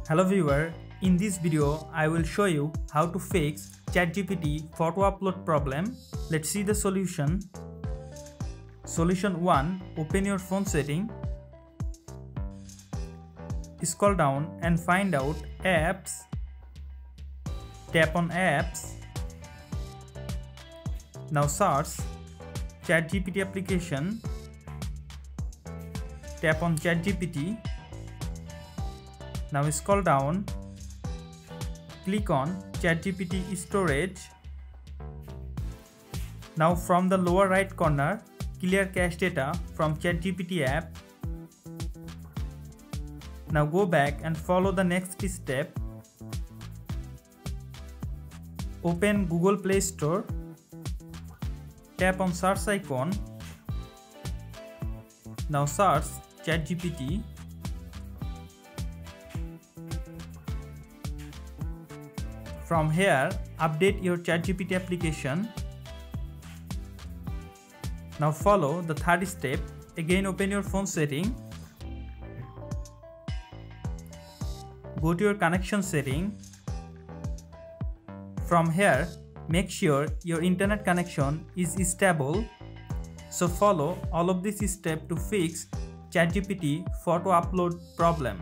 Hello viewer, in this video I will show you how to fix ChatGPT photo upload problem. Let's see the solution. Solution 1. Open your phone setting. Scroll down and find out apps. Tap on apps. Now search ChatGPT application. Tap on ChatGPT. Now scroll down, click on ChatGPT storage. Now from the lower right corner, clear cache data from ChatGPT app. Now go back and follow the next step. Open Google Play Store. Tap on search icon. Now search ChatGPT. From here, update your ChatGPT application. Now follow the third step. Again open your phone setting. Go to your connection setting. From here, make sure your internet connection is stable. So follow all of these steps to fix ChatGPT photo upload problem.